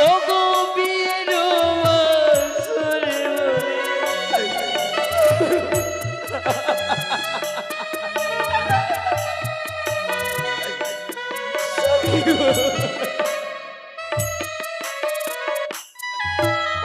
ও গো বিয়ের বাসরে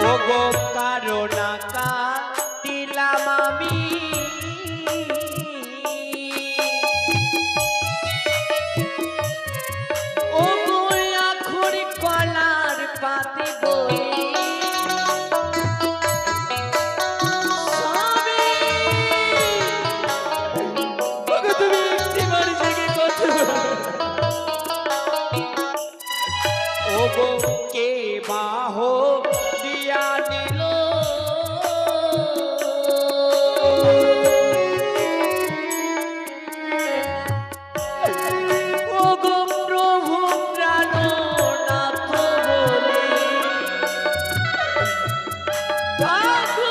ও গো কারণা কাটিলাম আমি ও গো আখর কলার পাতে বই স্বামী ও গো তুমি একটিবার জেগে কথা ও গো কে বাহ দিয়া নিল ও গো প্রভু প্রাণনাথ বলে থাকো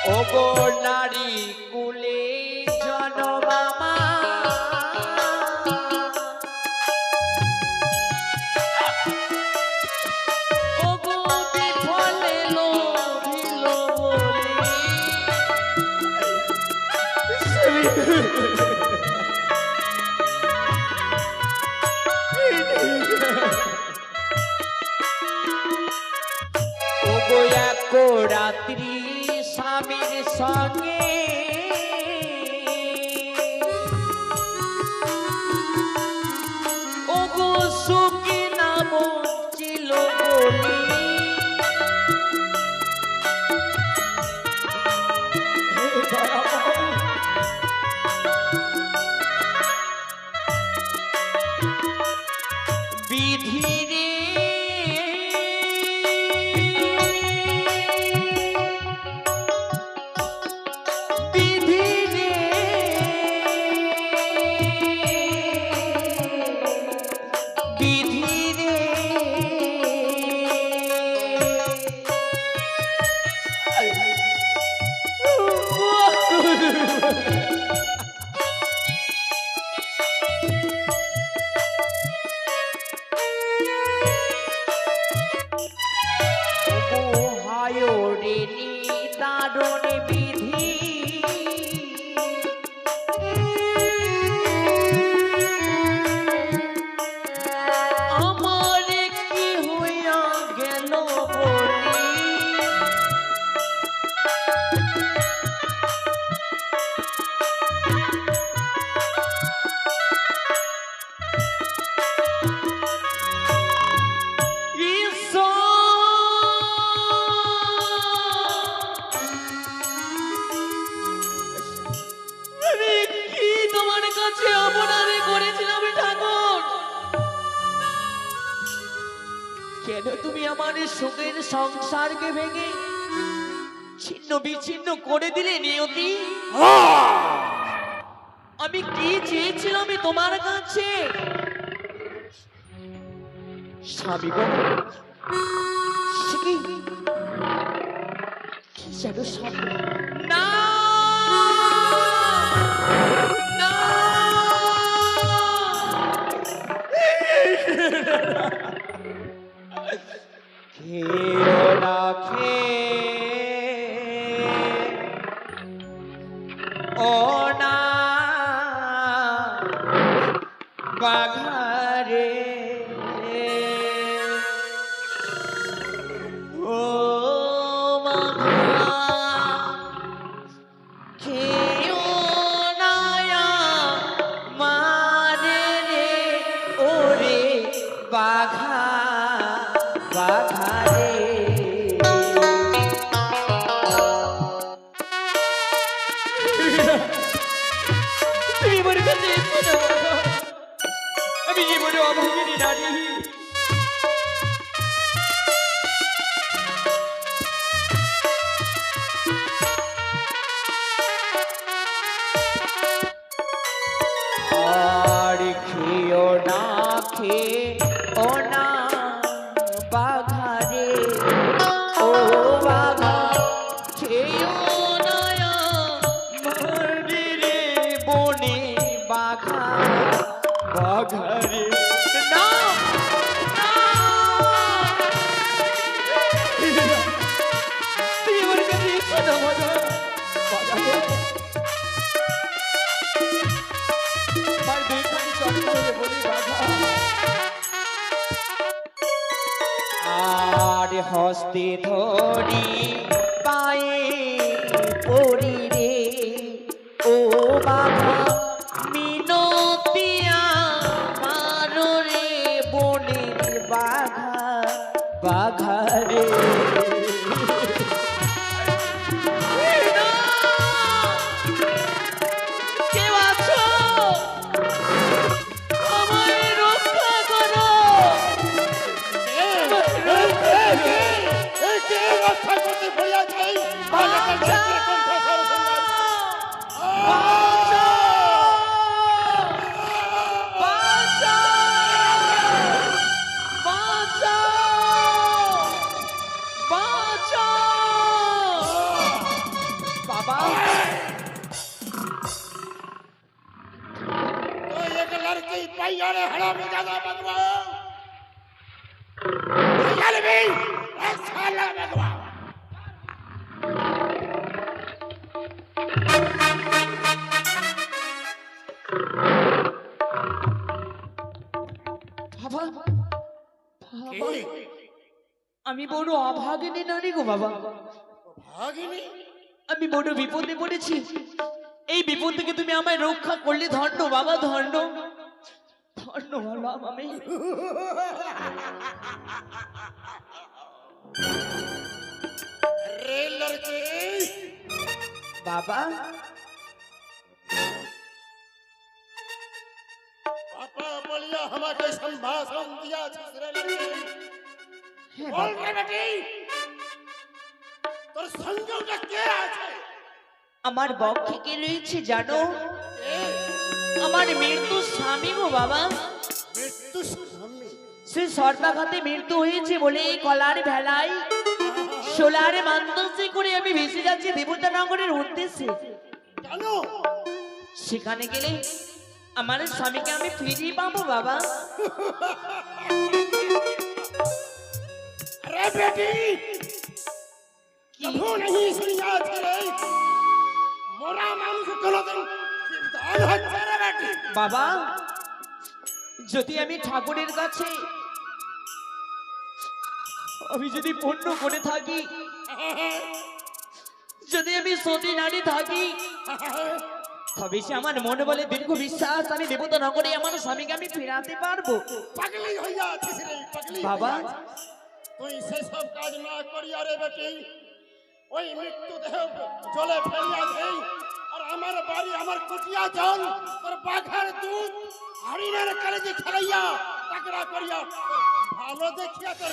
ও গো নারী কুলে জনমামা ও গো বিফলে লোভিল বলে ও গো এক রাত্রি স্বামীর সঙ্গে ও গো সুখী না বঞ্চিল বলি বিধি রে বিধি রে বিধি রে হায় রে নিদারুণ বিধি আমার কি হইয়া গেল বলি আমি কি তোমার কাছে অপরাধী করেছিলাম ঠাকুর কেন তুমি আমার সুখের সংসারকে ভেঙে ছিন্ন বিচ্ছিন্ন করে দিলে নিয়তি আমি কি চেয়েছিলাম তোমার কাছে স্বামী গো সে কি যেন স্বপ্ন না না খেও না ও না বাঘারে ও বাঘা খেও না মারে রে ওরে বাঘা বাঘারে তুমি আমার কাছে এসো না আমি জীবনে অভাগিনী নারী আর খেও না খেও না বাঘারে ও বাঘা খেও না মারে বাঘারে না তুই আমার কাছে এসো না বাঘা বাঘারে আমার দুইখানি চল করে বলি বাঘা আর হস্তে ধরি পায়ে পড়ি রে ও বাঘা মিনতিয়া মারো রে বনের বাঘা বাঘা রে কেউ আছো আমায় রক্ষা করো রক্ষা করতে বলিয়াছে বাবা एक लड़की पैयारे हड़ा में ज्यादा बदवा पैयारे भी एक साला बदवा বাবা আমি বড় অভাগিনী নারী গো বাবা भागिनी আমি বড় বিপদে পড়েছি এই বিপদ থেকে তুমি আমায় রক্ষা করলে ধন্য বাবা ধন্য ধন্য হলাম আমি रे लड़की বাবা पापा बोलिया हमारे संभाषण दिया रे लड़की হ্যাঁ बोल বাবা। रे बेटी তোর সংযোগটা কে আছে আমার বক্ষে কে রয়েছে জানো কে আমার মৃত্যু স্বামী গো বাবা মৃত্যু স্বামী সে সর্বাঘাতে মৃত্যু হয়েছে বলে এই কলার ভেলায় সোলারে মানদসে করে আমি ভেসে যাচ্ছি দেবতা নগরের উদ্দেশ্যে কেন সেখানে গেলে আমার স্বামীকে আমি ফিরিয়ে পাবো বাবা अरे बेटी কি कभू नहीं सुनिया रे मोरा मानुष कोनो दिन दान হচ্ছে রে বেটি বাবা যদি আমি ঠাকুরের কাছে আমি যদি পুণ্য করে থাকি যদি আমি সতী নারী থাকি তবে সে আমার মনে বলে দীর্ঘ বিশ্বাস আমি দেবতা নগরে আমার স্বামীকে আমি ফেরাতে পারবো পাগলি হইয়া আছিস রে পাগলি বাবা তুই সে সব কাজ না করিয়া রে বেটি ওই মৃত্যু দেহ জলে ফেলিয়া দেই আর আমার বাড়ি আমার কুটিয়া জল তোর বাঘার দুধ হরিণের কলেজে খেলাইয়া তাকড়া করিয়া ভালো দেখিয়া তোর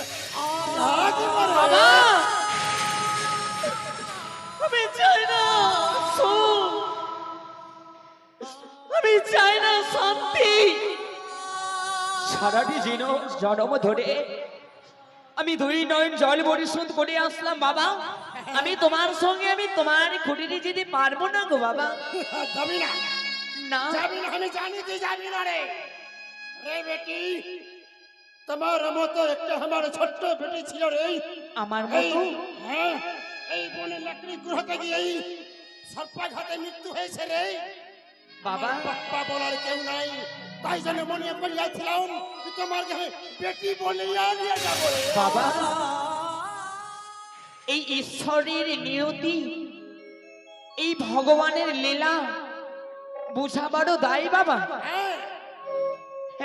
আজ বাবা আমি চাই না সুখ, আমি চাই না শান্তি সারাটি জনম ধরে আমি দুই নয়ন জল পরিশোধ করে আসলাম বাবা আমি তোমার সঙ্গে আমি তোমার খুঁটিতে যেতে পারবো না গো বাবা যাবি না না যাবি না আমি জানি তুই যাবি না রে রে বেটি তোমার মতো একটা আমার ছোট্ট বেটি ছিল রে আমার এই মতো হ্যাঁ এই বনে লাকড়ি গুহাতে গিয়ে এই সর্পাঘাতে মৃত্যু হয়েছে রে বাবা বাপ্পা বলার কেউ নাই তাই জন্য মনে করিয়াছিলাম যে তোমার বেটি বলিয়া নিয়ে যাবো রে। বাবা এই ঈশ্বরের নিয়তি এই ভগবানের লীলা বুঝাবারও দায় বাবা হ্যাঁ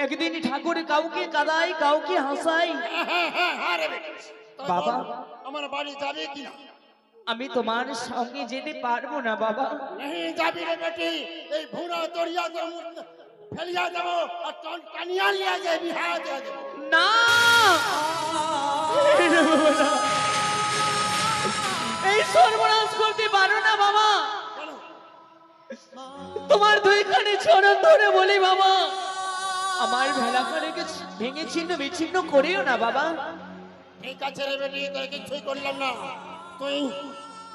একদিন ঠাকুর কাউকে কাঁদায় কাউকে হাসায় হ্যাঁ রে বেটি তো বাবা। বল, আমার বাড়ি যাবে কিনা আমি তোমার সঙ্গে যেতে পারবো না বাবা नहीं যাবি রে বেটি এই ভুনা তরিয়া দেব ফেলিয়া দেব আর টানিয়া লিয়া যায় বিহা দিয়ে দেব না এই সর্বনাশ করতে পারো না বাবা কেন তোমার দুইখানে চরণ ধরে বলি বাবা আমার ভেলাখানেকে ভেঙে ছিন্ন বিচ্ছিন্ন করিও না বাবা ঠিক আছে রে বেটি তোর কিছুই করলাম না তুই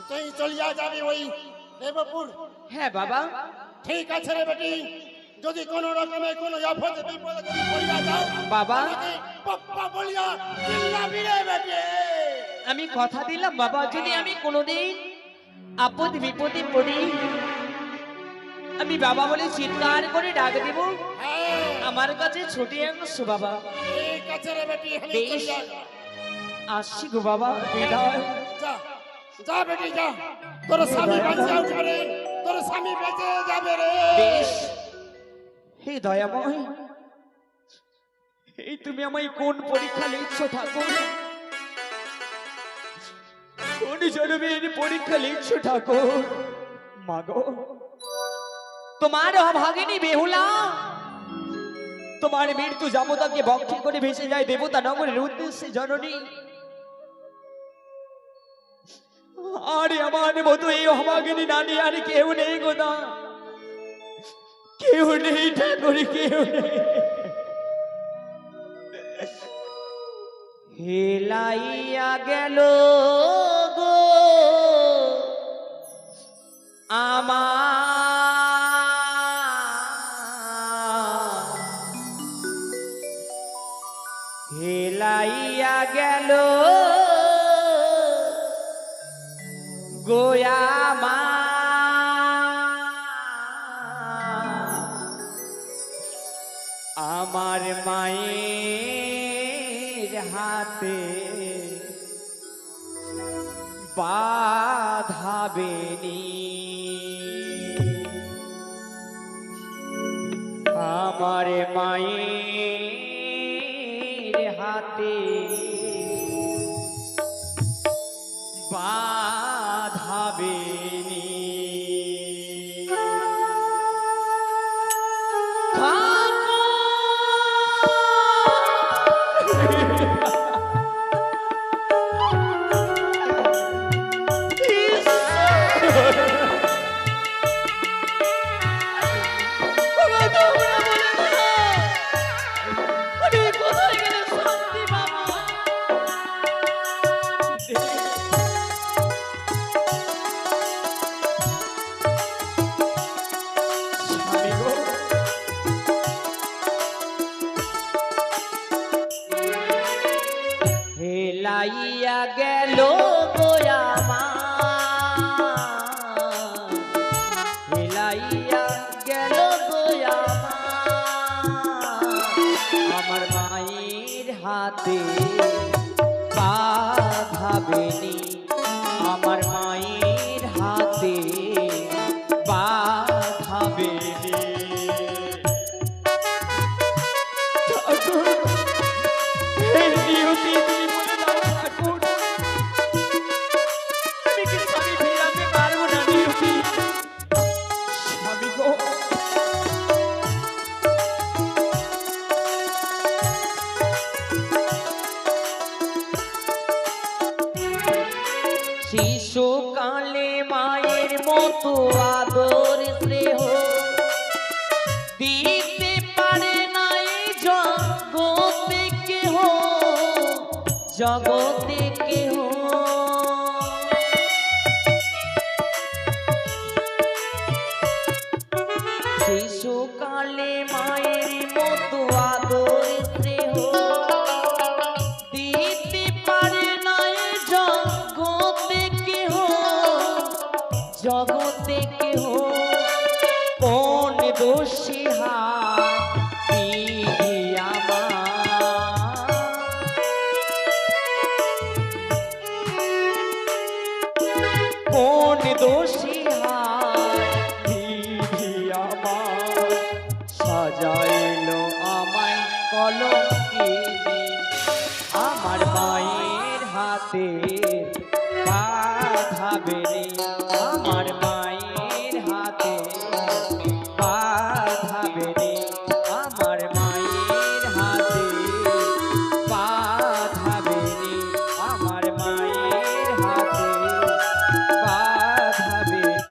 তুই চলিয়া যাবি ওই দেবপুর হ্যাঁ বাবা ঠিক আছে রে বেটি যদি কোনো রকমে কোনো আপদে বিপদে যদি পড়িয়া যাও বাবা আমাকে পপ্পা বলিয়া চিল্লাবি রে বেটে। আমি কথা দিলাম বাবা, যদি আমি কোনোদিন আপদ বিপদে পড়ি আমি বাবা বলে চিৎকার করে ডাক দেব, হ্যাঁ আমার কাছে ছুটে আসো বাবা। ঠিক আছে রে বেটি, আমি বেশ। চলে যা। আসছি গো বাবা, বিদায়। যা যা বেটি যা, তোর স্বামী বেঁচে উঠবে রে, তোর স্বামী বেঁচে যাবে রে। বেশ। হে দয়াময়, এই তুমি আমায় কোন পরীক্ষা লিখছ ঠাকুর? কোন জন্মের পরীক্ষা লিখছ ঠাকুর? মাগো, তোমার অভাগিনী বেহুলা তোমার মৃত্যু যাবতাকে বক্ষে করে ভেসে যায় দেবতা নগরের উদ্দেশ্যে জননী। আরে আমার মতো এই অভাগিনী নারী আর কেউ নেই গো না, কেউ নেই ঠাকুর, কেউ নেই। হেলাইয়া গেল গো আমার, হেলাইয়া গেল গোয়ামা, আমার মায়ের হাতে বাঁধাবেনি, আমার মায়ের হাতে বাঁধাবেনি। হেলাইয়া গেল গোয়ামা, হেলাইয়া গেল গোয়ামা, আমার মায়ের হাতে বাঁধাবেনি, আমার মায়ের হাতে বাঁধাবেনি। শিশুকালে মায়ের মতো আদর স্নেহ দিতে পারে না এই জগতে কেহ, জগতে কেহ। শিশুকালে মায়ের মতো আদর স্নেহ দিতে পারে না এই জগতে কেহ, জগতে কেহ। কোন দোষী হাত বিধি আমার, কোন দোষী হাত বিধি আমার, সাজাইলো আমায় কলঙ্কিনী, আমার মায়ের হাতে বাঁধাবেনি, আমার মায়ের হাতে বাঁধাবেনি।